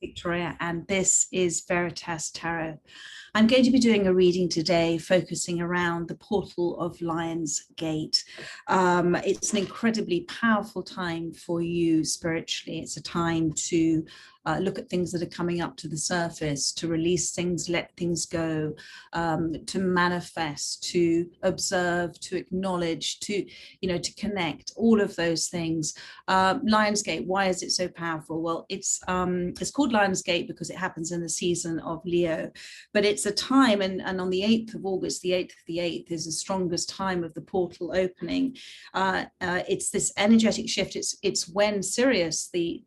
Victoria, and this is Veritas Tarot. I'm going to be doing a reading today focusing around the portal of Lionsgate. It's an incredibly powerful time for you spiritually. It's a time to look at things that are coming up to the surface, to release things, let things go, to manifest, to observe, to acknowledge, to connect, all of those things. Lionsgate, why is it so powerful? Well, it's called Lionsgate because it happens in the season of Leo, but it's a time, and on the 8th of August, the 8th of the 8th is the strongest time of the portal opening. It's this energetic shift. It's when Sirius, the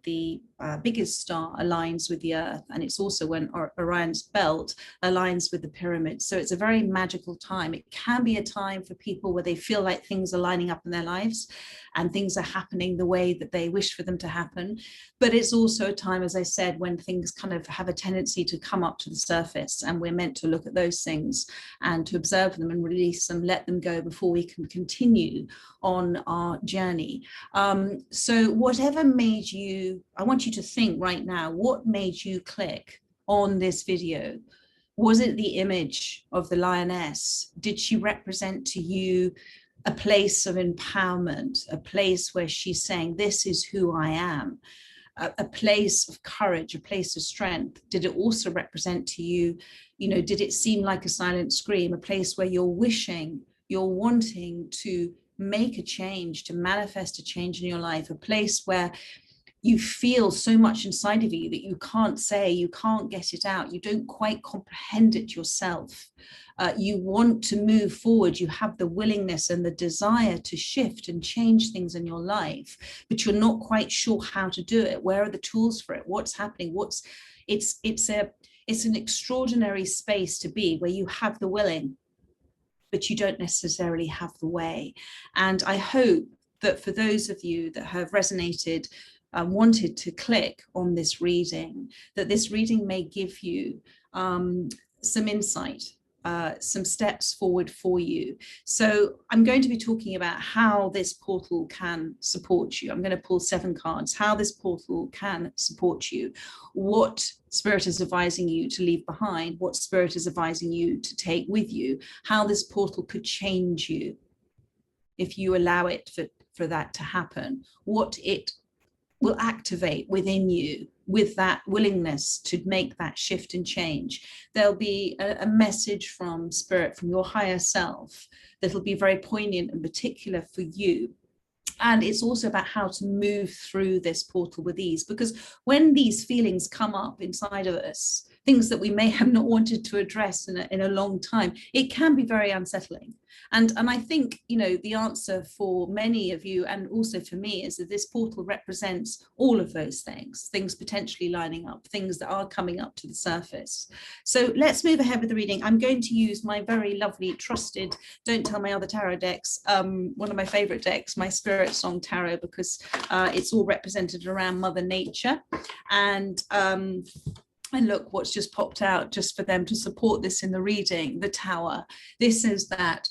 biggest star, aligns with the Earth, and it's also when Orion's belt aligns with the pyramids. So it's a very magical time. It can be a time for people where they feel like things are lining up in their lives and things are happening the way that they wish for them to happen. But it's also a time, as I said, when things kind of have a tendency to come up to the surface, and we're meant to look at those things and to observe them and release them, let them go before we can continue on our journey. So whatever made you, I want you to think right now, what made you click on this video? Was it the image of the lioness? Did she represent to you a place of empowerment, a place where she's saying, this is who I am, a place of courage, a place of strength? Did it also represent to you, did it seem like a silent scream, a place where you're wishing, you're wanting to make a change, to manifest a change in your life, a place where you feel so much inside of you that you can't say, you can't get it out, you don't quite comprehend it yourself. You want to move forward, you have the willingness and the desire to shift and change things in your life, but you're not quite sure how to do it. Where are the tools for it? What's happening? It's an extraordinary space to be, where you have the willing, but you don't necessarily have the way. And I hope that for those of you that have resonated, wanted to click on this reading, that this reading may give you some insight, some steps forward for you. So I'm going to be talking about how this portal can support you. I'm going to pull 7 cards, how this portal can support you, what Spirit is advising you to leave behind, what Spirit is advising you to take with you, how this portal could change you if you allow it for that to happen, what it will activate within you with that willingness to make that shift and change. There'll be a message from Spirit, from your higher self, that'll be very poignant and particular for you. And it's also about how to move through this portal with ease, because when these feelings come up inside of us, things that we may have not wanted to address in a long time, it can be very unsettling. And I think, the answer for many of you, and also for me, is that this portal represents all of those things potentially lining up, things that are coming up to the surface. So let's move ahead with the reading. I'm going to use my very lovely, trusted, Don't Tell My Other Tarot decks, one of my favorite decks, my Spirit Song Tarot, because it's all represented around Mother Nature. And look what's just popped out just for them to support this in the reading, the Tower. This is that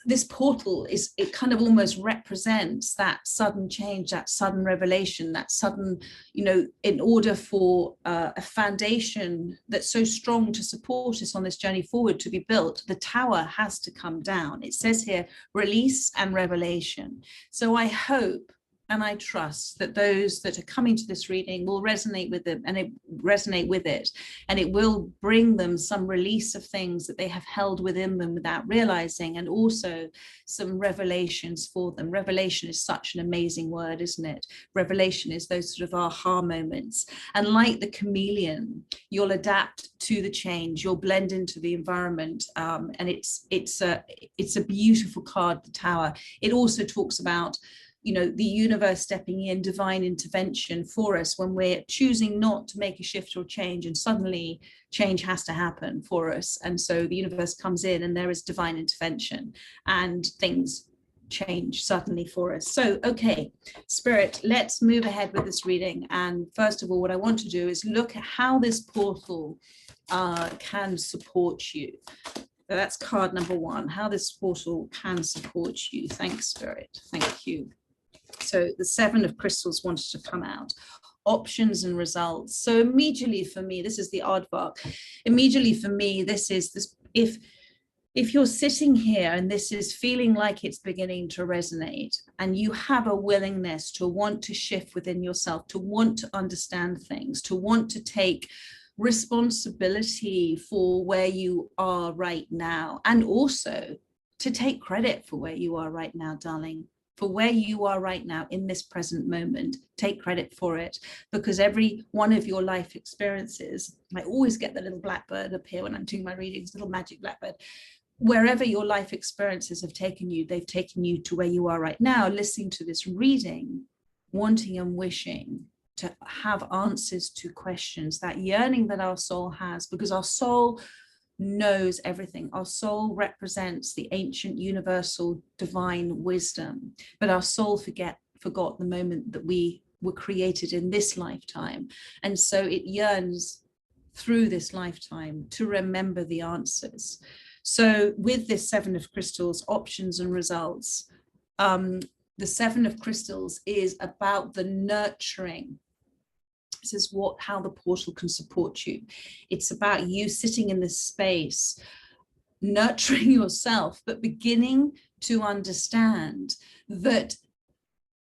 this portal it kind of almost represents that sudden change, that sudden revelation, that sudden, in order for a foundation that's so strong to support us on this journey forward to be built, the tower has to come down. It says here, release and revelation. So I hope and I trust that those that are coming to this reading will resonate with it, and it will bring them some release of things that they have held within them without realizing, and also some revelations for them. Revelation is such an amazing word, isn't it? Revelation is those sort of aha moments, and like the chameleon, you'll adapt to the change, you'll blend into the environment, and it's a beautiful card, the Tower. It also talks about the universe stepping in, divine intervention for us when we're choosing not to make a shift or change, and suddenly change has to happen for us. And so the universe comes in and there is divine intervention and things change suddenly for us. So, okay, Spirit, let's move ahead with this reading. And first of all, what I want to do is look at how this portal can support you. So that's card number 1, how this portal can support you. Thanks, Spirit. Thank you. So the 7 of crystals wanted to come out. options and results. So immediately for me, this is the aardvark. Immediately for me, this is this, if you're sitting here and this is feeling like it's beginning to resonate, and you have a willingness to want to shift within yourself, to want to understand things, to want to take responsibility for where you are right now, and also to take credit for where you are right now, darling, for where you are right now in this present moment. Take credit for it, because every one of your life experiences, I always get the little blackbird up here when I'm doing my readings, little magic blackbird. Wherever your life experiences have taken you, they've taken you to where you are right now, listening to this reading, wanting and wishing to have answers to questions, that yearning that our soul has, because our soul knows everything. Our soul represents the ancient, universal, divine wisdom, but our soul forgot the moment that we were created in this lifetime. And so it yearns through this lifetime to remember the answers. So with this Seven of Crystals, options and results, the Seven of Crystals is about the nurturing. This is how the portal can support you. It's about you sitting in this space, nurturing yourself, but beginning to understand that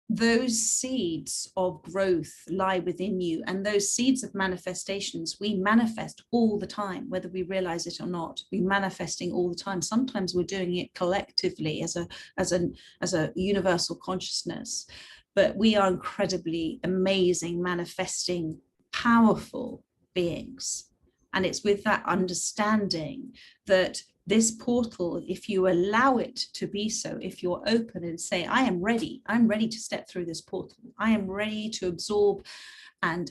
those seeds of growth lie within you, and those seeds of manifestations we manifest all the time, whether we realize it or not. We're manifesting all the time. Sometimes we're doing it collectively as a universal consciousness, but we are incredibly amazing, manifesting, powerful beings. And it's with that understanding that this portal, if you allow it to be so, if you're open and say, I'm ready to step through this portal, I am ready to absorb and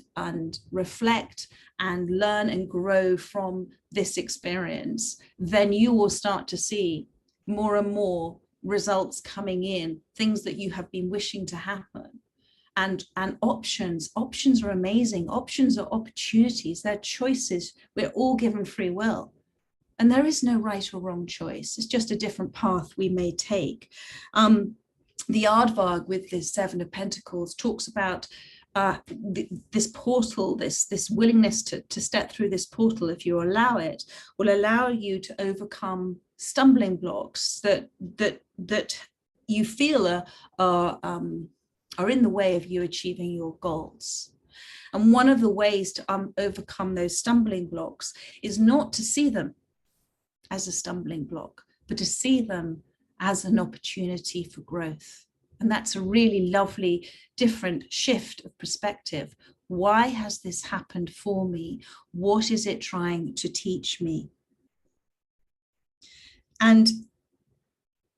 reflect and learn and grow from this experience, then you will start to see more and more results coming in, things that you have been wishing to happen. And options are amazing. Options are opportunities, they're choices. We're all given free will. And there is no right or wrong choice. It's just a different path we may take. The Aardvark with this Seven of Pentacles talks about this portal, this willingness to step through this portal, if you allow it, will allow you to overcome stumbling blocks that you feel are in the way of you achieving your goals. And one of the ways to overcome those stumbling blocks is not to see them as a stumbling block, but to see them as an opportunity for growth. And that's a really lovely, different shift of perspective. Why has this happened for me? What is it trying to teach me? And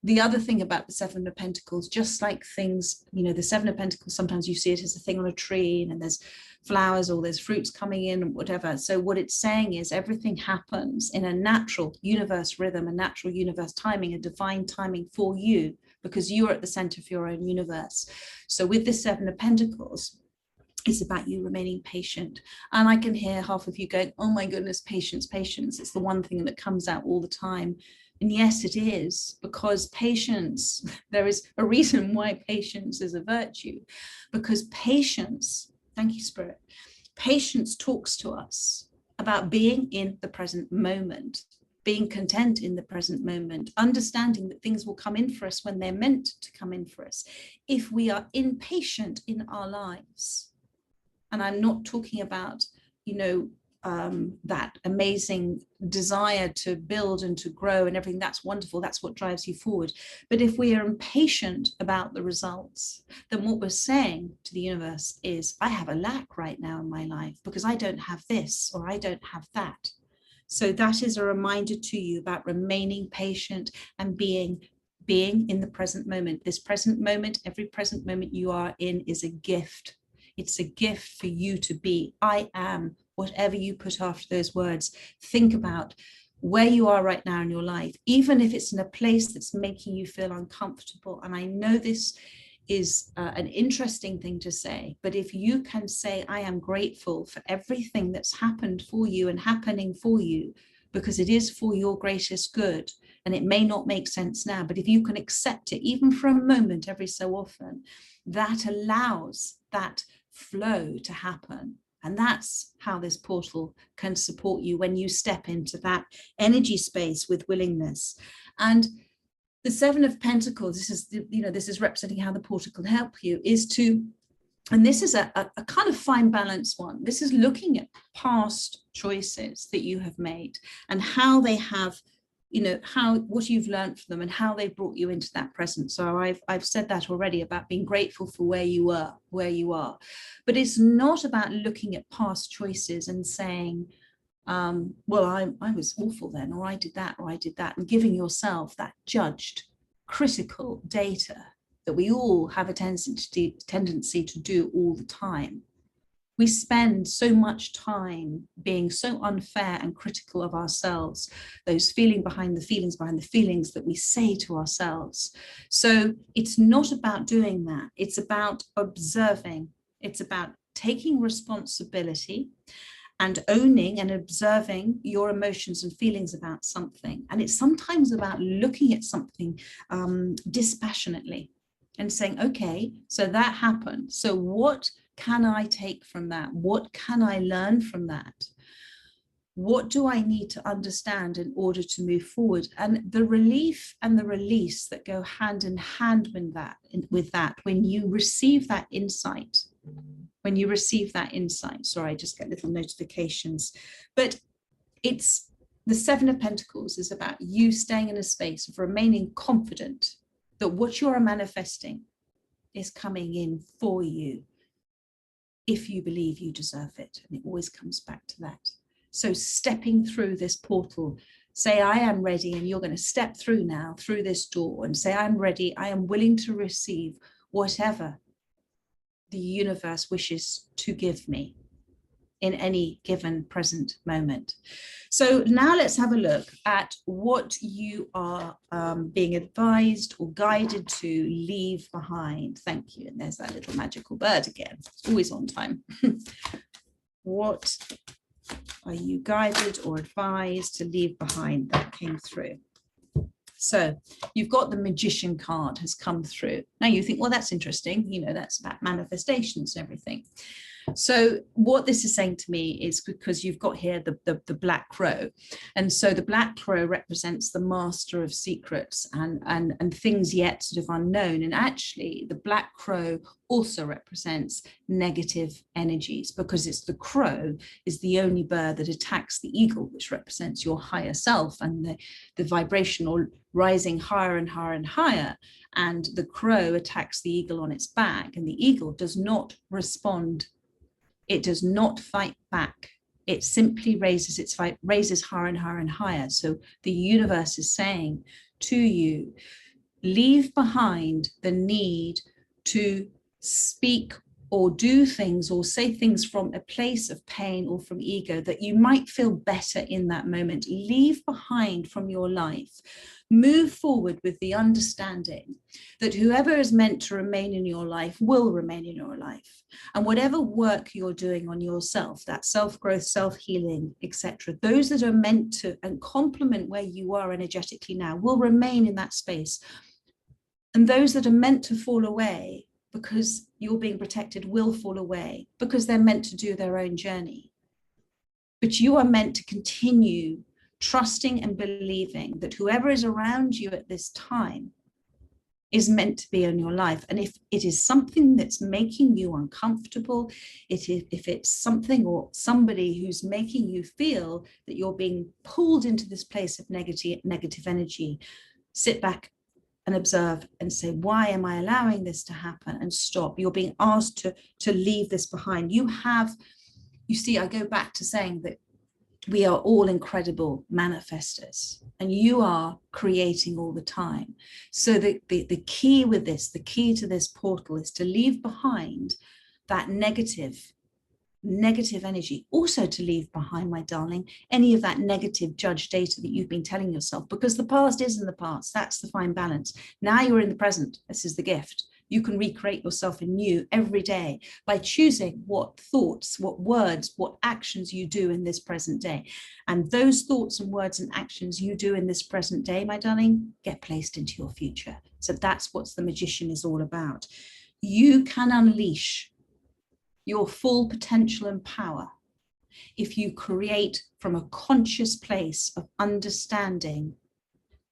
the other thing about the Seven of Pentacles, just like things, the Seven of Pentacles, sometimes you see it as a thing on a tree and there's flowers or there's fruits coming in and whatever. So what it's saying is everything happens in a natural universe rhythm, a natural universe timing, a divine timing for you, because you're at the center of your own universe. So with this Seven of Pentacles, it's about you remaining patient. And I can hear half of you going, oh my goodness, patience, patience. It's the one thing that comes out all the time. And yes, it is, because patience, there is a reason why patience is a virtue, because patience, thank you, Spirit, patience talks to us about being in the present moment, being content in the present moment, understanding that things will come in for us when they're meant to come in for us. If we are impatient in our lives, and I'm not talking about, that amazing desire to build and to grow and everything, that's wonderful, that's what drives you forward. But if we are impatient about the results, then what we're saying to the universe is, I have a lack right now in my life because I don't have this or I don't have that. So that is a reminder to you about remaining patient and being in the present moment. This present moment, every present moment you are in is a gift. It's a gift for you to be. I am. Whatever you put after those words, think about where you are right now in your life, even if it's in a place that's making you feel uncomfortable. And I know this is an interesting thing to say, but if you can say, I am grateful for everything that's happened for you and happening for you, because it is for your greatest good, and it may not make sense now, but if you can accept it, even for a moment every so often, that allows that flow to happen. And that's how this portal can support you when you step into that energy space with willingness. And the Seven of Pentacles, this is, this is representing how the portal can help you, is to, and this is a kind of fine balance one. This is looking at past choices that you have made and how they have, what you've learned from them and how they brought you into that present. So I've said that already about being grateful for where you are, but it's not about looking at past choices and saying, well, I was awful then, or I did that, and giving yourself that judged, critical data that we all have a tendency to do all the time. We spend so much time being so unfair and critical of ourselves, those feelings behind the feelings that we say to ourselves. So it's not about doing that. It's about observing. It's about taking responsibility and owning and observing your emotions and feelings about something. And it's sometimes about looking at something dispassionately and saying, okay, so that happened. So what can I take from that? What can I learn from that? What do I need to understand in order to move forward? And the relief and the release that go hand in hand with that, when you receive that insight, sorry, I just get little notifications, but it's the Seven of Pentacles is about you staying in a space of remaining confident that what you are manifesting is coming in for you if you believe you deserve it. And it always comes back to that. So stepping through this portal, say, I am ready, and you're going to step through now, through this door, and say, I'm ready, I am willing to receive whatever the universe wishes to give me in any given present moment. So now let's have a look at what you are being advised or guided to leave behind. Thank you. And there's that little magical bird again. It's always on time. What are you guided or advised to leave behind? That came through. So you've got the Magician card has come through. Now you think, well, that's interesting. That's about manifestations and everything. So what this is saying to me is, because you've got here the Black Crow. And so the Black Crow represents the master of secrets and things yet sort of unknown. And actually the Black Crow also represents negative energies, because it's the crow is the only bird that attacks the eagle, which represents your higher self and the vibrational rising higher and higher and higher. And the crow attacks the eagle on its back, and the eagle does not respond. It does not fight back. It simply raises higher and higher and higher. So the universe is saying to you, leave behind the need to speak or do things or say things from a place of pain or from ego that you might feel better in that moment. Leave behind from your life. Move forward with the understanding that whoever is meant to remain in your life will remain in your life. And whatever work you're doing on yourself, that self-growth, self-healing, etc., those that are meant to and complement where you are energetically now will remain in that space. And those that are meant to fall away because you're being protected will fall away because they're meant to do their own journey. But you are meant to continue trusting and believing that whoever is around you at this time is meant to be in your life. And if it is something that's making you uncomfortable, if it's something or somebody who's making you feel that you're being pulled into this place of negative energy, sit back and observe and say, why am I allowing this to happen? And stop. You're being asked to leave this behind. You see, I go back to saying that we are all incredible manifestors, and you are creating all the time. So the key with this, the key to this portal is to leave behind that negative energy. Also to leave behind, my darling, any of that negative judge data that you've been telling yourself, because the past is in the past. That's the fine balance. Now you're in the present. This is the gift. You can recreate yourself anew every day by choosing what thoughts, what words, what actions you do in this present day. And those thoughts and words and actions you do in this present day, my darling, get placed into your future. So that's what the Magician is all about. You can unleash your full potential and power if you create from a conscious place of understanding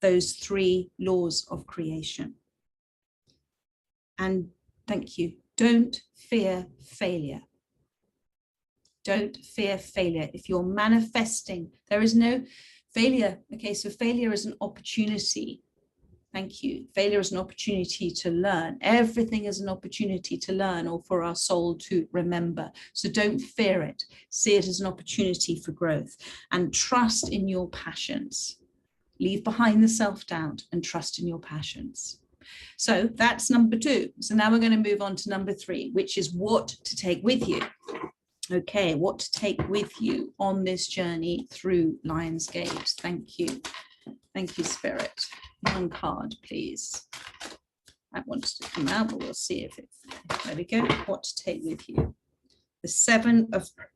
those 3 laws of creation. And thank you. Don't fear failure. Don't fear failure. If you're manifesting, there is no failure. Okay, so failure is an opportunity. Thank you. Failure is an opportunity to learn. Everything is an opportunity to learn or for our soul to remember. So don't fear it. See it as an opportunity for growth and trust in your passions. Leave behind the self-doubt and trust in your passions. So that's number 2. So now we're going to move on to number 3, which is what to take with you. Okay, what to take with you on this journey through Lionsgate. Thank you. Thank you, Spirit. 1 card, please. That wants to come out, but we'll see if it's, there we go. What to take with you. The 7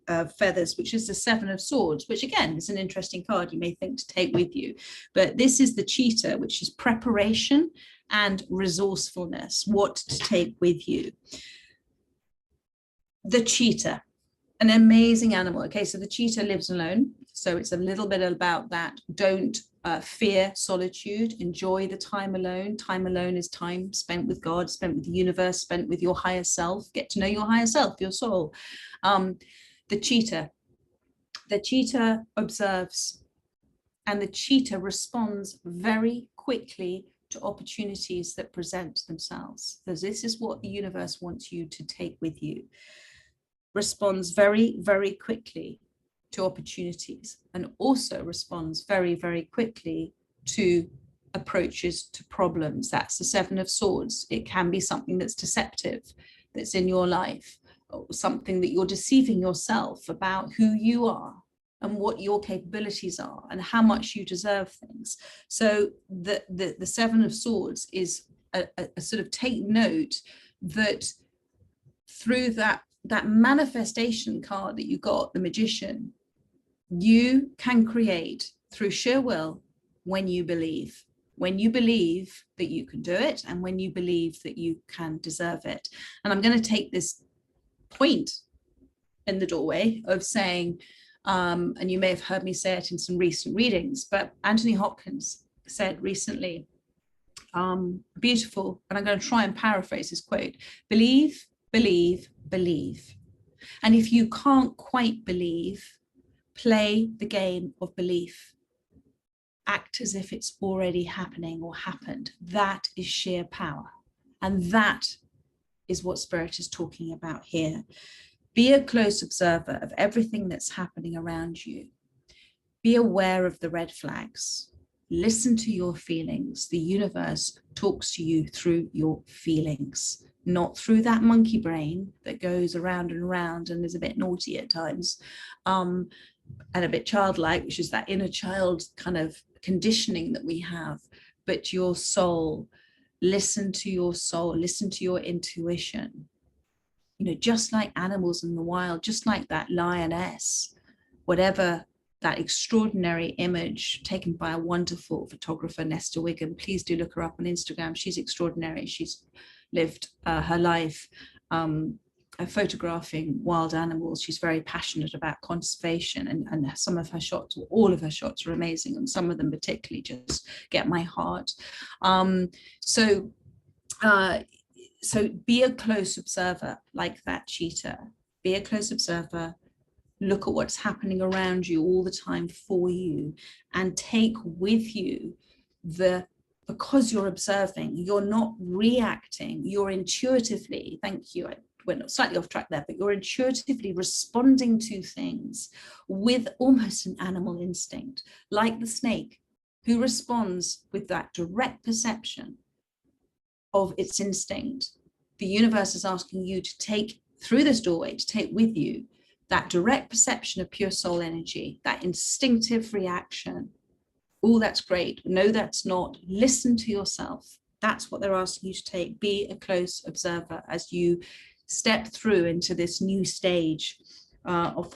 of feathers, which is the 7 of swords, which again is an interesting card you may think to take with you. But this is the cheetah, which is preparation and resourcefulness. What to take with you. The cheetah, an amazing animal. Okay, so the cheetah lives alone. So it's a little bit about that. Don't fear solitude. Enjoy the time alone. Time alone is time spent with God, spent with the universe, spent with your higher self. Get to know your higher self, your soul. The cheetah observes, and the cheetah responds very quickly to opportunities that present themselves. So this is what the universe wants you to take with you. Responds very, very quickly to opportunities, and also responds very, very quickly to approaches to problems. That's the 7 of swords. It can be something that's deceptive, that's in your life, or something that you're deceiving yourself about who you are and what your capabilities are and how much you deserve things. So the 7 of swords is a sort of take note that through that manifestation card that you got, the magician, you can create through sheer will when you believe that you can do it and when you believe that you can deserve it. And I'm going to take this point in the doorway of saying, and you may have heard me say it in some recent readings, but Anthony Hopkins said recently, beautiful, and I'm going to try and paraphrase his quote: believe, believe, believe. And if you can't quite believe, play the game of belief. Act as if it's already happening or happened. That is sheer power. And that is what Spirit is talking about here. Be a close observer of everything that's happening around you. Be aware of the red flags. Listen to your feelings. The universe talks to you through your feelings, not through that monkey brain that goes around and around and is a bit naughty at times, and a bit childlike, which is that inner child kind of conditioning that we have. But your soul, listen to your soul, listen to your intuition. You know, just like animals in the wild, just like that lioness, whatever that extraordinary image taken by a wonderful photographer, Nesta Wigan. Please do look her up on Instagram. She's extraordinary. She's lived her life photographing wild animals. She's very passionate about conservation, and some of her shots, or all of her shots, are amazing, and some of them particularly just get my heart. So be a close observer like that cheetah. Be a close observer. Look at what's happening around you all the time for you, and take with you because you're observing, you're not reacting, you're intuitively, thank you, I went slightly off track there, but you're intuitively responding to things with almost an animal instinct, like the snake, who responds with that direct perception of its instinct. The universe is asking you to take through this doorway, to take with you that direct perception of pure soul energy, that instinctive reaction. Oh, that's great. No, that's not. Listen to yourself. That's what they're asking you to take. Be a close observer as you step through into this new stage of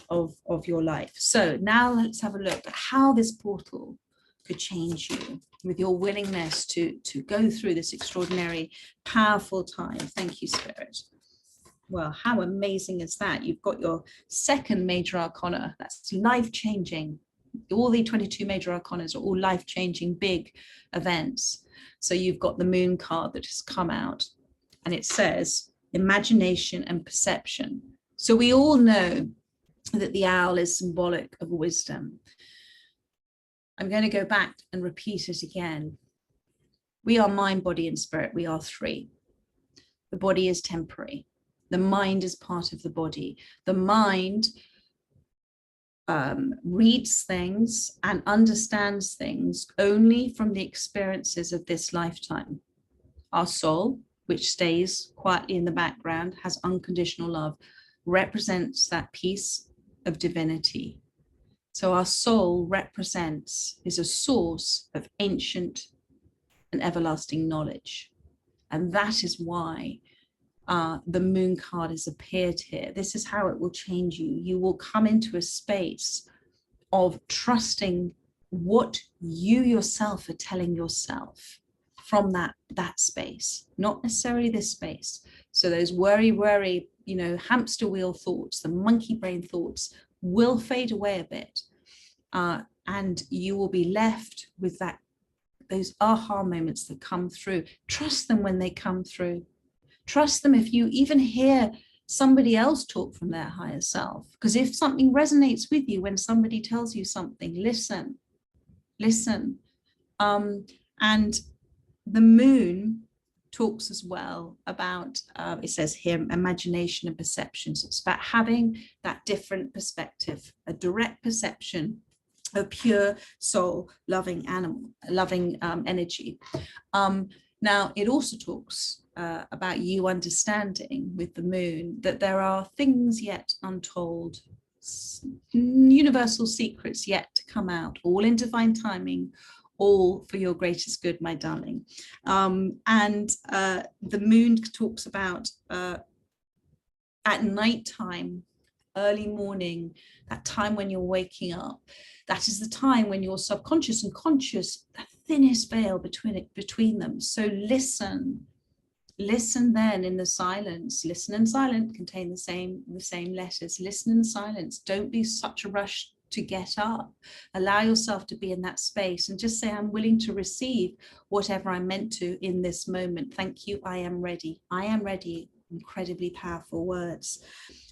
your life. So now let's have a look at how this portal could change you with your willingness to go through this extraordinary, powerful time. Thank you, Spirit. Well, how amazing is that? You've got your second major arcana, that's life-changing. All the 22 major arcanas are all life-changing big events. So you've got the moon card that has come out, and it says imagination and perception. So we all know that the owl is symbolic of wisdom. I'm going to go back and repeat it again. We are mind, body, and spirit. We are three. The body is temporary. The mind is part of the body. The mind reads things and understands things only from the experiences of this lifetime. Our soul, which stays quietly in the background, has unconditional love, represents that piece of divinity. So our soul is a source of ancient and everlasting knowledge. And that is why the moon card has appeared here. This is how it will change you. You will come into a space of trusting what you yourself are telling yourself from that space, not necessarily this space. So those worry, hamster wheel thoughts, the monkey brain thoughts will fade away a bit. And you will be left with those aha moments that come through. Trust them when they come through. Trust them if you even hear somebody else talk from their higher self. Because if something resonates with you when somebody tells you something, listen. And the moon talks as well about, it says here, imagination and perception. So it's about having that different perspective, a direct perception of pure soul, loving energy. Now, it also talks about you understanding with the moon that there are things yet untold, universal secrets yet to come out, all in divine timing, all for your greatest good, my darling. And the moon talks about at nighttime, early morning, that time when you're waking up. That is the time when your subconscious and conscious, the thinnest veil between them. So listen then in the silence. Listen and silent contain the same letters. Listen in silence. Don't be such a rush to get up. Allow yourself to be in that space and just say, I'm willing to receive whatever I'm meant to in this moment. Thank you. I am ready. I am ready. Incredibly powerful words,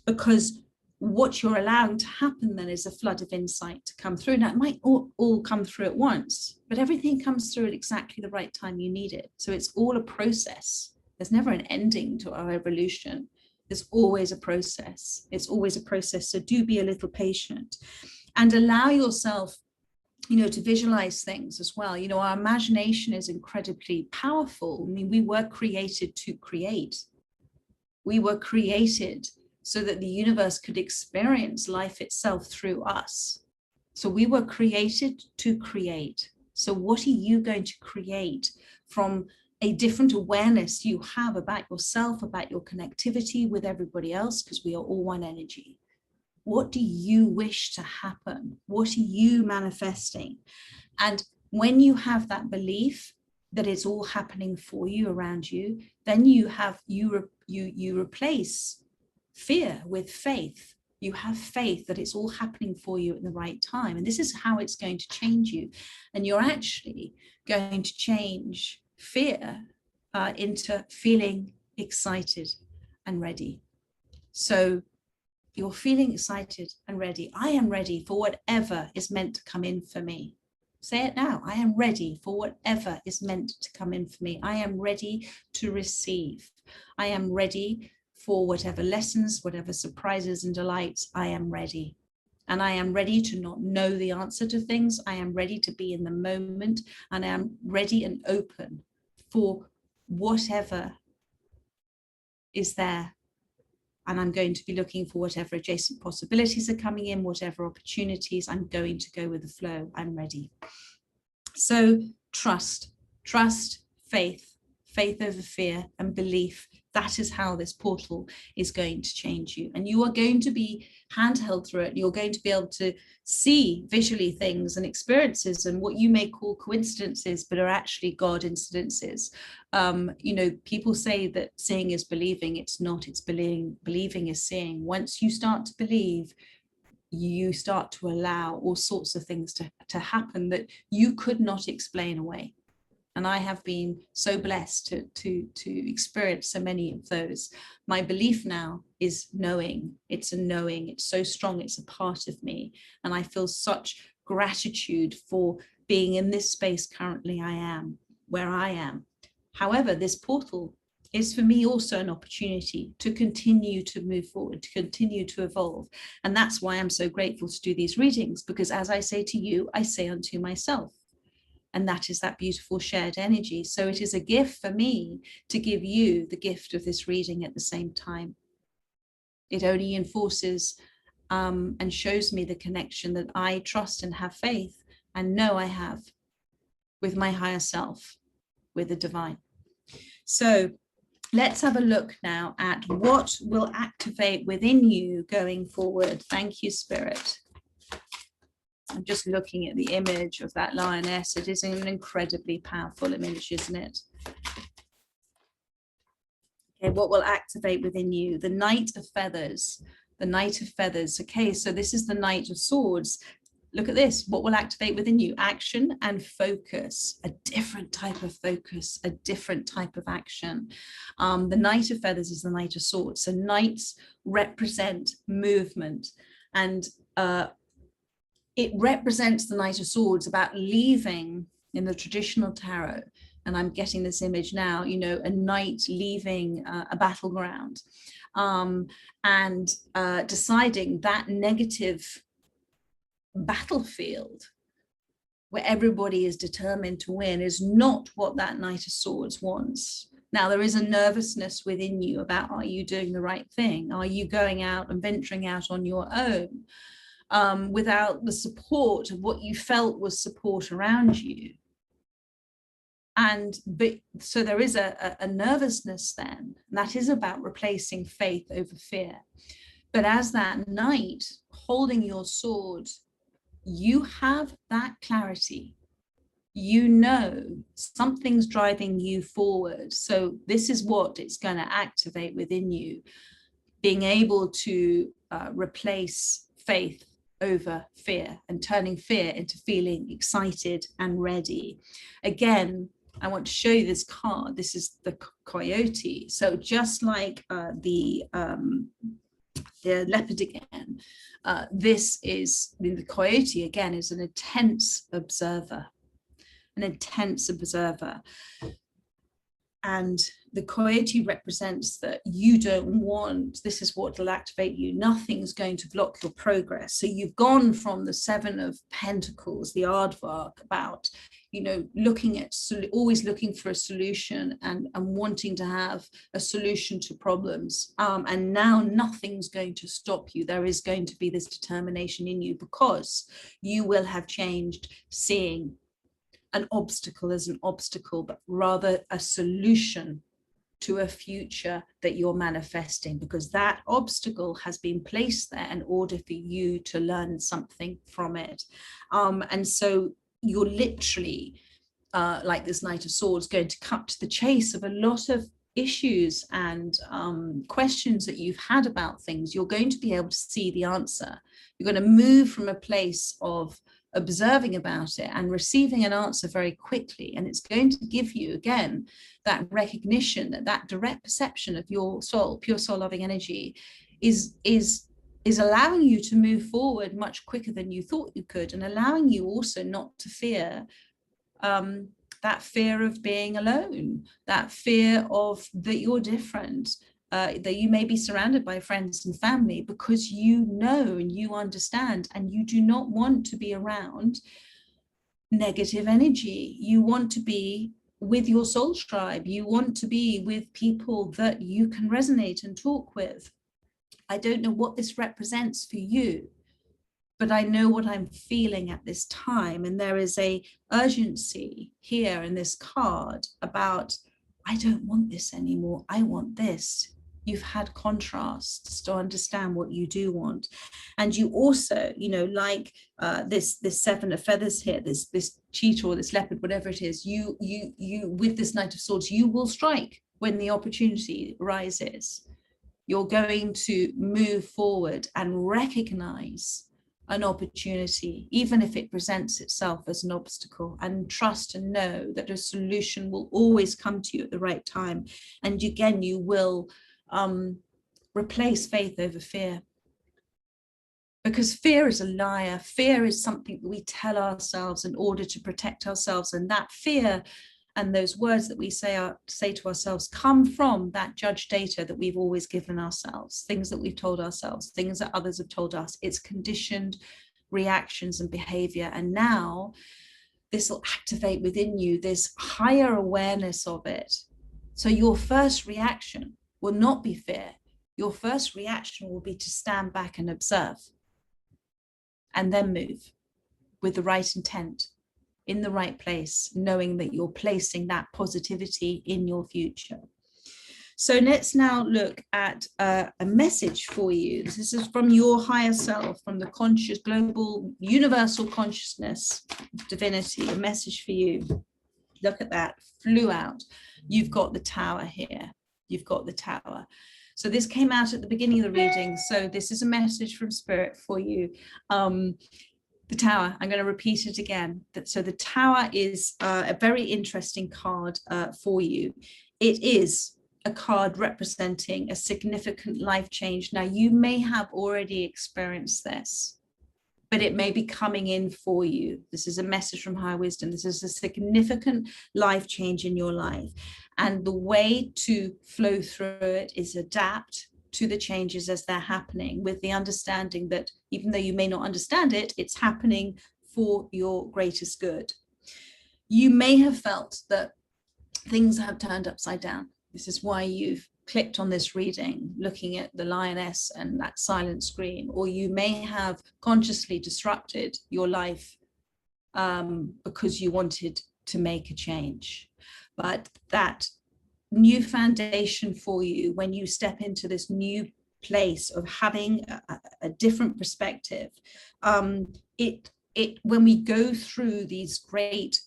because what you're allowing to happen then is a flood of insight to come through. Now, it might all come through at once, but everything comes through at exactly the right time you need it. So it's all a process. There's never an ending to our evolution. There's always a process. It's always a process. So do be a little patient and allow yourself, to visualize things as well. Our imagination is incredibly powerful. I mean, we were created to create. We were created so that the universe could experience life itself through us. So we were created to create. So what are you going to create from a different awareness you have about yourself, about your connectivity with everybody else, because we are all one energy? What do you wish to happen? What are you manifesting? And when you have that belief that it's all happening for you around you, then you replace fear with faith. You have faith that it's all happening for you at the right time. And this is how it's going to change you. And you're actually going to change fear into feeling excited and ready. So you're feeling excited and ready. I am ready for whatever is meant to come in for me. Say it now. I am ready for whatever is meant to come in for me. I am ready to receive. I am ready for whatever lessons, whatever surprises and delights. I am ready. And I am ready to not know the answer to things. I am ready to be in the moment, and I am ready and open for whatever is there. And I'm going to be looking for whatever adjacent possibilities are coming in, whatever opportunities. I'm going to go with the flow. I'm ready. So trust, faith, faith over fear, and belief. That is how this portal is going to change you. And you are going to be handheld through it. You're going to be able to see visually things and experiences and what you may call coincidences, but are actually God incidences. You know, people say that seeing is believing. It's not. It's believing is seeing. Once you start to believe, you start to allow all sorts of things to happen that you could not explain away. And I have been so blessed to experience so many of those. My belief now is knowing. It's a knowing. It's so strong. It's a part of me. And I feel such gratitude for being in this space currently I am, where I am. However, this portal is for me also an opportunity to continue to move forward, to continue to evolve. And that's why I'm so grateful to do these readings, because as I say to you, I say unto myself. And that is that beautiful shared energy. So it is a gift for me to give you the gift of this reading at the same time. It only enforces and shows me the connection that I trust and have faith and know I have with my higher self, with the divine. So let's have a look now at what will activate within you going forward. Thank you, Spirit. I'm just looking at the image of that lioness. It is an incredibly powerful image, isn't it? Okay, what will activate within you? The Knight of Feathers. The Knight of Feathers. Okay, so this is the Knight of Swords. Look at this. What will activate within you? Action and focus. A different type of focus, a different type of action. The Knight of Feathers is the Knight of Swords. So knights represent movement, and it represents the Knight of Swords about leaving in the traditional tarot. And I'm getting this image now, you know, a knight leaving a battleground and deciding that negative battlefield where everybody is determined to win is not what that Knight of Swords wants. Now, there is a nervousness within you about, are you doing the right thing? Are you going out and venturing out on your own? Without the support of what you felt was support around you. But so there is a nervousness then, and that is about replacing faith over fear. But as that knight holding your sword, you have that clarity. You know something's driving you forward. So this is what it's going to activate within you, being able to replace faith over fear and turning fear into feeling excited and ready. Again, I want to show you this card. This is the coyote. So just like the leopard again, this is the coyote again is an intense observer, and the coyote represents that you don't want, this is what will activate you, nothing's going to block your progress. So you've gone from the Seven of Pentacles, the aardvark, about, you know, looking at, always looking for a solution and wanting to have a solution to problems. And now nothing's going to stop you. There is going to be this determination in you because you will have changed seeing an obstacle as an obstacle, but rather a solution to a future that you're manifesting, because that obstacle has been placed there in order for you to learn something from it. And so you're literally, like this Knight of Swords, going to cut to the chase of a lot of issues and questions that you've had about things. You're going to be able to see the answer. You're going to move from a place of observing about it and receiving an answer very quickly, and it's going to give you again that recognition, that direct perception of your soul, pure soul loving energy is allowing you to move forward much quicker than you thought you could, and allowing you also not to fear that fear of being alone, that fear of that you're different, that you may be surrounded by friends and family, because you know and you understand, and you do not want to be around negative energy. You want to be with your soul tribe. You want to be with people that you can resonate and talk with. I don't know what this represents for you, but I know what I'm feeling at this time. And there is a urgency here in this card about I don't want this anymore. I want this. You've had contrasts to understand what you do want. And you also, like this 7 of feathers here, this cheetah or this leopard, whatever it is, you with this Knight of Swords, you will strike when the opportunity arises. You're going to move forward and recognize an opportunity, even if it presents itself as an obstacle, and trust and know that a solution will always come to you at the right time. And again, you will replace faith over fear. Because fear is a liar. Fear is something that we tell ourselves in order to protect ourselves. And that fear and those words that we say to ourselves come from that judged data that we've always given ourselves, things that we've told ourselves, things that others have told us. It's conditioned reactions and behavior. And now this will activate within you this higher awareness of it. So your first reaction will not be fear. Your first reaction will be to stand back and observe, and then move with the right intent, in the right place, knowing that you're placing that positivity in your future. So let's now look at a message for you. This is from your higher self, from the conscious, global, universal consciousness, divinity, a message for you. Look at that, flew out. You've got the tower here. You've got the tower. So this came out at the beginning of the reading. So this is a message from Spirit for you. The tower, I'm going to repeat it again. So the tower is a very interesting card for you. It is a card representing a significant life change. Now, you may have already experienced this, but it may be coming in for you. This is a message from higher wisdom. This is a significant life change in your life. And the way to flow through it is adapt to the changes as they're happening, with the understanding that even though you may not understand it, it's happening for your greatest good. You may have felt that things have turned upside down. This is why you've clicked on this reading, looking at the lioness and that silent scream, or you may have consciously disrupted your life because you wanted to make a change. But that new foundation for you, when you step into this new place of having a different perspective, when we go through these great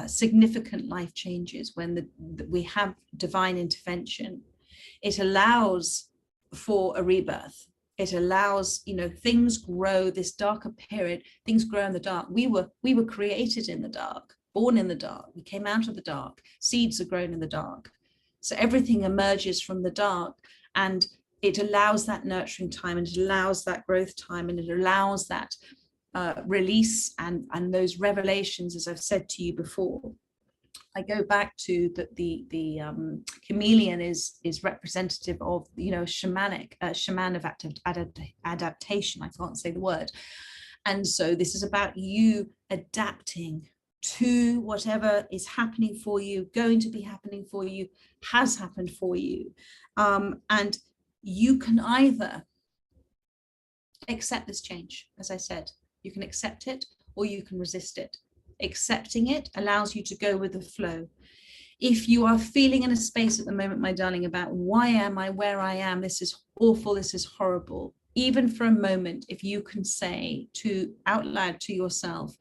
significant life changes, when we have divine intervention, it allows for a rebirth. It allows, things grow, this darker period, things grow in the dark. We were created in the dark, born in the dark. We came out of the dark. Seeds are grown in the dark. So everything emerges from the dark, and it allows that nurturing time, and it allows that growth time, and it allows that release and those revelations, as I've said to you before. I go back to that the chameleon is representative of, shaman of adaptation. I can't say the word. And so this is about you adapting to whatever is happening for you, going to be happening for you, has happened for you. And you can either accept this change, as I said, you can accept it or you can resist it. Accepting it allows you to go with the flow. If you are feeling in a space at the moment, my darling, about why am I where I am, this is awful, this is horrible, even for a moment, if you can say out loud to yourself,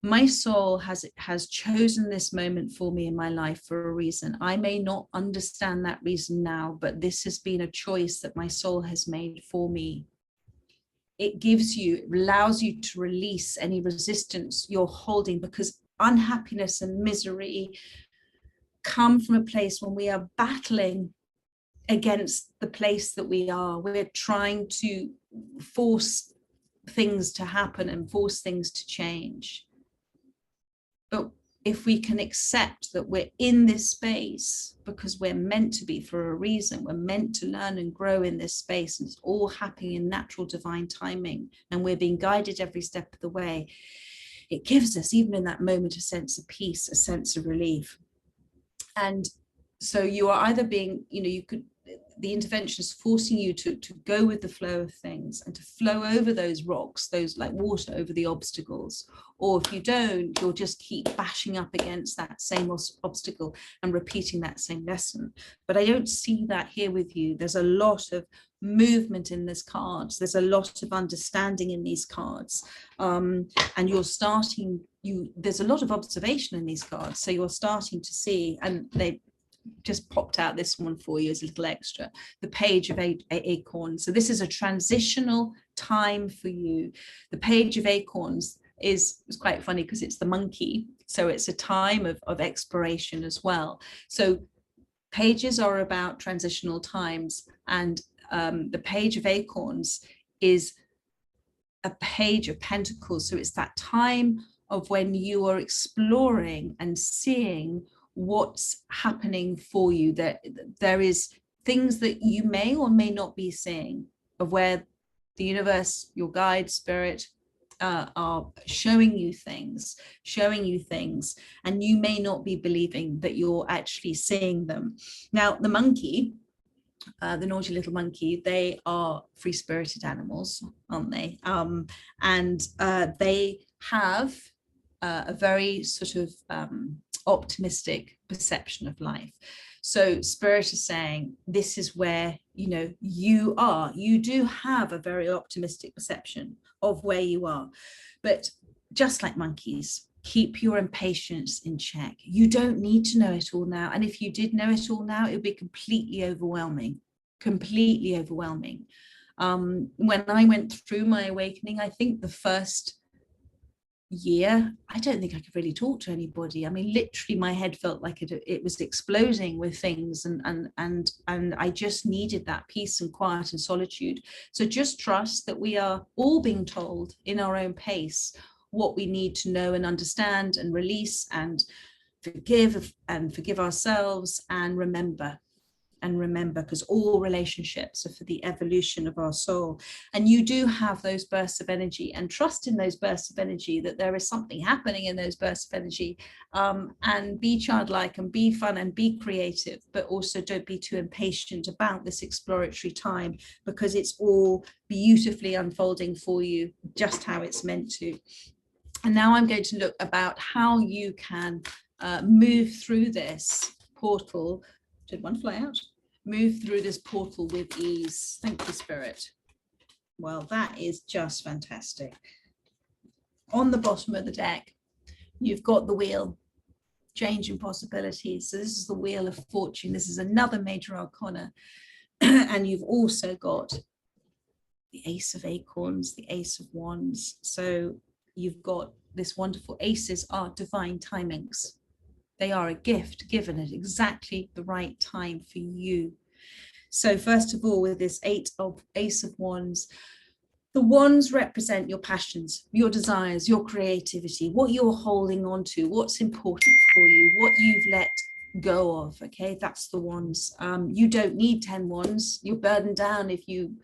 my soul has chosen this moment for me in my life for a reason. I may not understand that reason now, but this has been a choice that my soul has made for me. It allows you to release any resistance you're holding, because unhappiness and misery come from a place when we are battling against the place that we are. We're trying to force things to happen and force things to change. But if we can accept that we're in this space because we're meant to be for a reason, we're meant to learn and grow in this space, and it's all happening in natural divine timing, and we're being guided every step of the way, it gives us, even in that moment, a sense of peace, a sense of relief. And so you are either being, the intervention is forcing you to go with the flow of things and to flow over those rocks, those like water over the obstacles. Or if you don't, you'll just keep bashing up against that same obstacle and repeating that same lesson. But I don't see that here with you. There's a lot of movement in these cards. There's a lot of understanding in these cards. And you're starting, there's a lot of observation in these cards. So you're starting to see, and they just popped out this one for you as a little extra, the page of acorns. So this is a transitional time for you. The page of acorns is quite funny because it's the monkey. So it's a time of exploration as well. So pages are about transitional times, and the page of acorns is a page of pentacles. So it's that time of when you are exploring and seeing what's happening for you. There is things that you may or may not be seeing, of where the universe, your guide, spirit, are showing you things, and you may not be believing that you're actually seeing them. Now, the monkey, the naughty little monkey, they are free-spirited animals, aren't they? And they have a very sort of optimistic perception of life. So spirit is saying, this is where, you know, you do have a very optimistic perception of where you are. But just like monkeys, keep your impatience in check. You don't need to know it all now. And if you did know it all now, it would be completely overwhelming. When I went through my awakening, I think the first year, I don't think I could really talk to anybody. I mean, literally my head felt like it was exploding with things, and I just needed that peace and quiet and solitude. So just trust that we are all being told in our own pace what we need to know and understand and release and forgive ourselves, and remember, because all relationships are for the evolution of our soul. And you do have those bursts of energy, and trust in those bursts of energy, that there is something happening in those bursts of energy, and be childlike and be fun and be creative, but also don't be too impatient about this exploratory time, because it's all beautifully unfolding for you just how it's meant to. And now I'm going to look about how you can move through this portal. Did one fly out? Move through this portal with ease. Thank you, Spirit. Well, that is just fantastic. On the bottom of the deck, you've got the wheel, change and possibilities. So this is the wheel of fortune. This is another major arcana. And you've also got the ace of acorns, the ace of wands. So you've got this wonderful, aces are divine timings. They are a gift given at exactly the right time for you. So first of all, with this ace of wands, the wands represent your passions, your desires, your creativity, what you're holding on to, what's important for you, what you've let go of. Okay, that's the wands. You don't need 10 wands. You're burdened down if you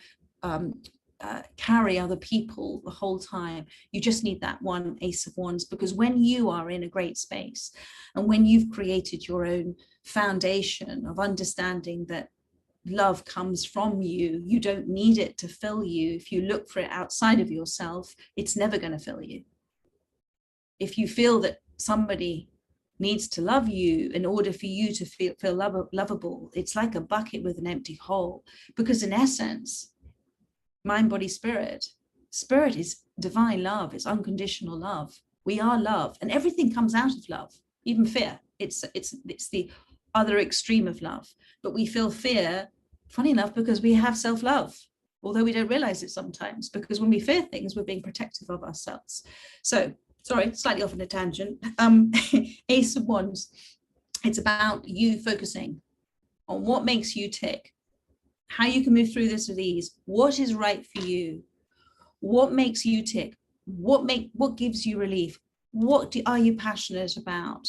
carry other people the whole time. You just need that one ace of wands, because when you are in a great space and when you've created your own foundation of understanding that love comes from you, you don't need it to fill you. If you look for it outside of yourself, it's never going to fill you. If you feel that somebody needs to love you in order for you to feel lovable, it's like a bucket with an empty hole, because in essence, mind, body, spirit is divine love. It's unconditional love. We are love, and everything comes out of love, even fear. It's the other extreme of love. But we feel fear, funny enough, because we have self-love, although we don't realize it sometimes, because when we fear things, we're being protective of ourselves. So sorry, slightly off on a tangent. Ace of Wands, it's about you focusing on what makes you tick, how you can move through this with ease, what is right for you, what makes you tick, what gives you relief, are you passionate about.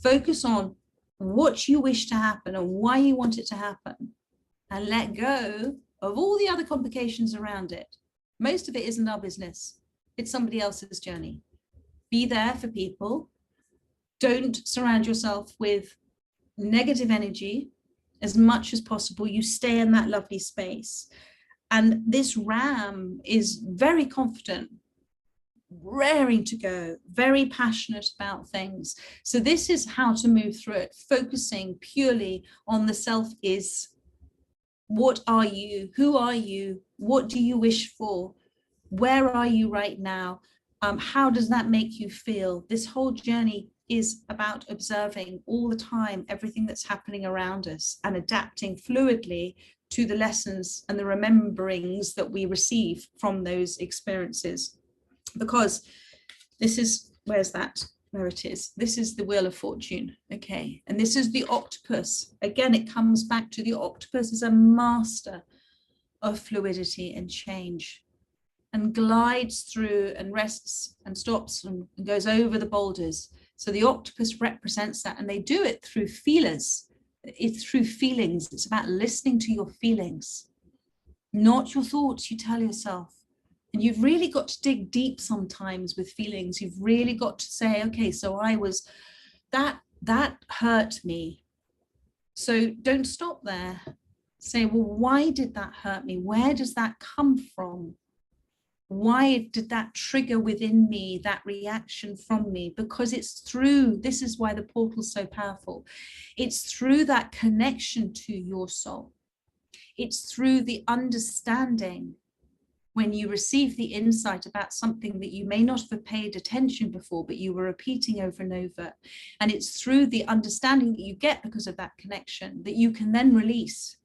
Focus on what you wish to happen and why you want it to happen, and let go of all the other complications around it. Most of it isn't our business. It's somebody else's journey. Be there for people. Don't surround yourself with negative energy as much as possible. You stay in that lovely space. And this ram is very confident, raring to go, very passionate about things. So this is how to move through it, focusing purely on the self is. What are you? Who are you? What do you wish for? Where are you right now? How does that make you feel? This whole journey is about observing all the time everything that's happening around us and adapting fluidly to the lessons and the rememberings that we receive from those experiences. Because this is, where's that? There it is. This is the Wheel of Fortune. Okay. And this is the octopus. Again, it comes back to the octopus is a master of fluidity and change, and glides through and rests and stops and goes over the boulders. So the octopus represents that, and they do it through feelers. It's through feelings. It's about listening to your feelings, not your thoughts you tell yourself. And you've really got to dig deep sometimes with feelings. You've really got to say, okay, so I was, that hurt me. So don't stop there. Say, well, why did that hurt me? Where does that come from? Why did that trigger within me that reaction from me? Because it's through, this is why the portal's so powerful. It's through that connection to your soul. It's through the understanding when you receive the insight about something that you may not have paid attention before, but you were repeating over and over. And it's through the understanding that you get because of that connection that you can then release.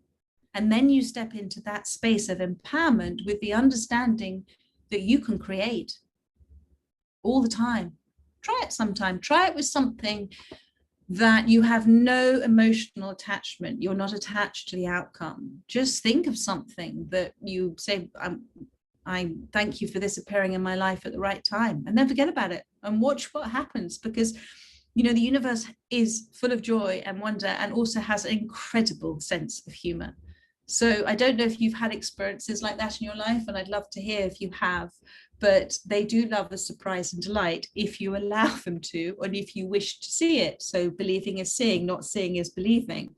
And then you step into that space of empowerment with the understanding that you can create all the time. Try it sometime. Try it with something that you have no emotional attachment. You're not attached to the outcome. Just think of something that you say, I thank you for this appearing in my life at the right time, and then forget about it and watch what happens, because you know the universe is full of joy and wonder, and also has an incredible sense of humor. So I don't know if you've had experiences like that in your life, and I'd love to hear if you have, but they do love the surprise and delight if you allow them to, or if you wish to see it. So believing is seeing, not seeing is believing.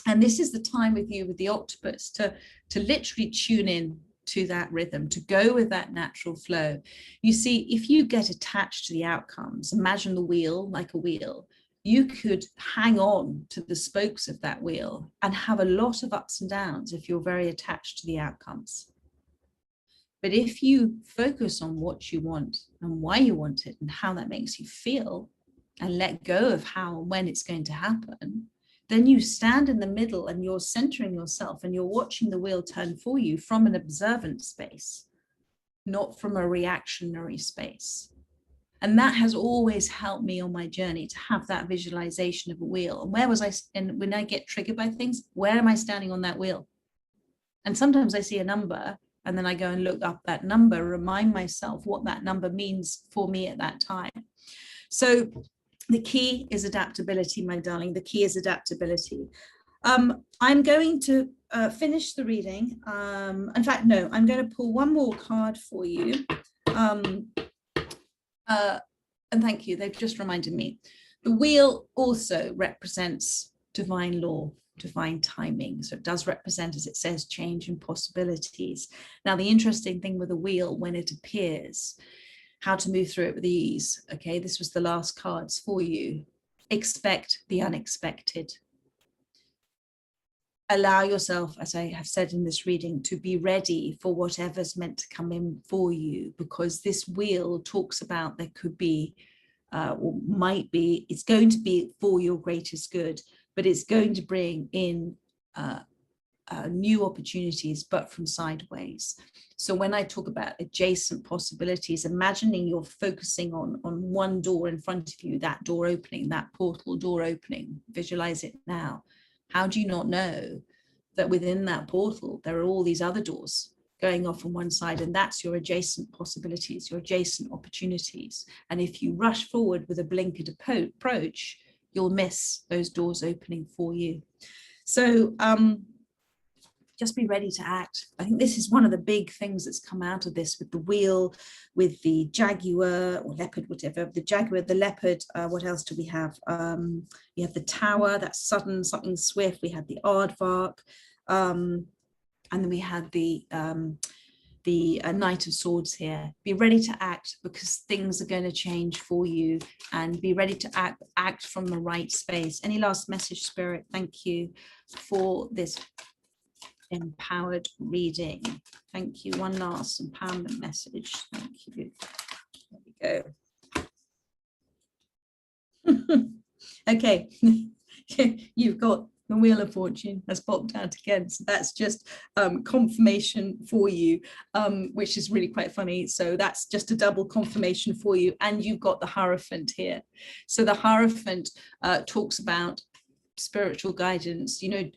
And this is the time with you with the octopus to literally tune in to that rhythm, to go with that natural flow. You see, if you get attached to the outcomes, imagine the wheel like a wheel, you could hang on to the spokes of that wheel and have a lot of ups and downs if you're very attached to the outcomes. But if you focus on what you want and why you want it and how that makes you feel, and let go of how and when it's going to happen, then you stand in the middle and you're centering yourself and you're watching the wheel turn for you from an observant space, not from a reactionary space. And that has always helped me on my journey to have that visualization of a wheel. And where was I, and when I get triggered by things, where am I standing on that wheel? And sometimes I see a number and then I go and look up that number, remind myself what that number means for me at that time. So the key is adaptability, my darling. The key is adaptability. I'm going to finish the reading. In fact, no, I'm going to pull one more card for you. And thank you, they've just reminded me. The wheel also represents divine law, divine timing. So it does represent, as it says, change and possibilities. Now, the interesting thing with the wheel, when it appears, how to move through it with ease. Okay, this was the last cards for you. Expect the unexpected. Allow yourself, as I have said in this reading, to be ready for whatever's meant to come in for you, because this wheel talks about there could be, or might be, it's going to be for your greatest good, but it's going to bring in new opportunities, but from sideways. So when I talk about adjacent possibilities, imagining you're focusing on one door in front of you, that door opening, that portal door opening, visualize it now. How do you not know that within that portal, there are all these other doors going off on one side, and that's your adjacent possibilities, your adjacent opportunities. And if you rush forward with a blinkered approach, you'll miss those doors opening for you. So just be ready to act. I think this is one of the big things that's come out of this, with the wheel, with the jaguar or leopard, whatever, the jaguar, the leopard, what else do we have? You have the tower, that's sudden, something swift. We had the aardvark, and then we had the Knight of Swords here. Be ready to act, because things are going to change for you, and be ready to act from the right space. Any last message, Spirit? Thank you for this empowered reading. Thank you. One last empowerment message. Thank you. There we go. Okay. You've got the Wheel of Fortune has popped out again, so that's just confirmation for you, which is really quite funny. So that's just a double confirmation for you. And you've got the Hierophant here. So the Hierophant talks about spiritual guidance. You know,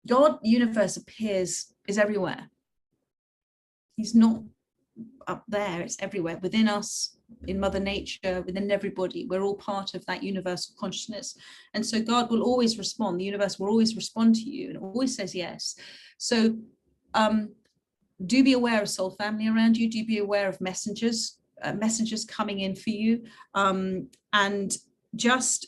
God, universe is everywhere. He's not up there, it's everywhere, within us, in Mother Nature, within everybody. We're all part of that universal consciousness. And so God will always respond. The universe will always respond to you, and it always says yes. So do be aware of soul family around you. Do be aware of messengers coming in for you. And just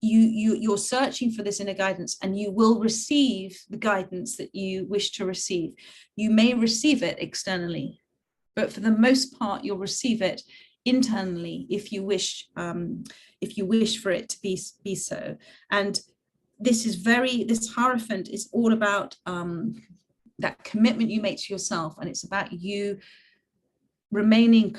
you're searching for this inner guidance, and you will receive the guidance that you wish to receive. You may receive it externally, but for the most part, you'll receive it internally if you wish for it to be so. And this Hierophant is all about that commitment you make to yourself, and it's about you remaining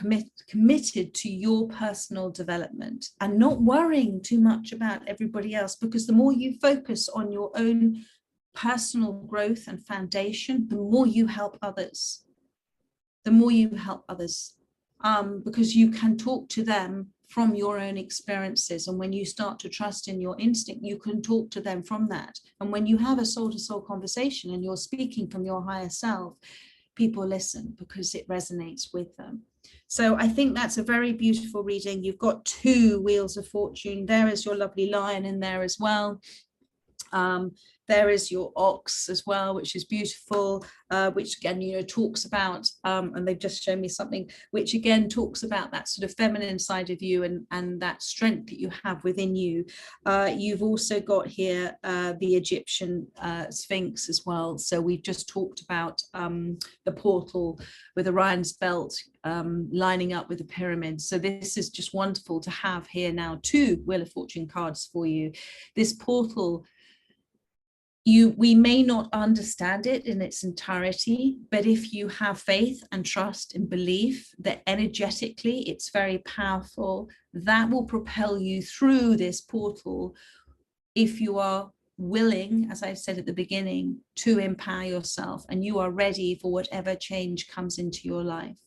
committed to your personal development and not worrying too much about everybody else, because the more you focus on your own personal growth and foundation, the more you help others. Because you can talk to them from your own experiences. And when you start to trust in your instinct, you can talk to them from that. And when you have a soul-to-soul conversation and you're speaking from your higher self, people listen because it resonates with them. So I think that's a very beautiful reading. You've got 2 Wheels of Fortune. There is your lovely lion in there as well. There is your ox as well, which is beautiful, which again, you know, talks about, and they've just shown me something, which again talks about that sort of feminine side of you and that strength that you have within you. You've also got here the Egyptian Sphinx as well. So we've just talked about the portal with Orion's belt lining up with the pyramids. So this is just wonderful to have here now 2 Wheel of Fortune cards for you. This portal, we may not understand it in its entirety, but if you have faith and trust and belief that energetically it's very powerful, that will propel you through this portal if you are willing, as I said at the beginning, to empower yourself and you are ready for whatever change comes into your life.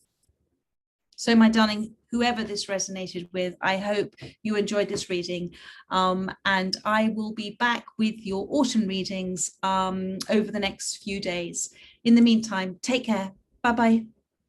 So my darling, whoever this resonated with, I hope you enjoyed this reading, and I will be back with your autumn readings over the next few days. In the meantime, take care. Bye-bye.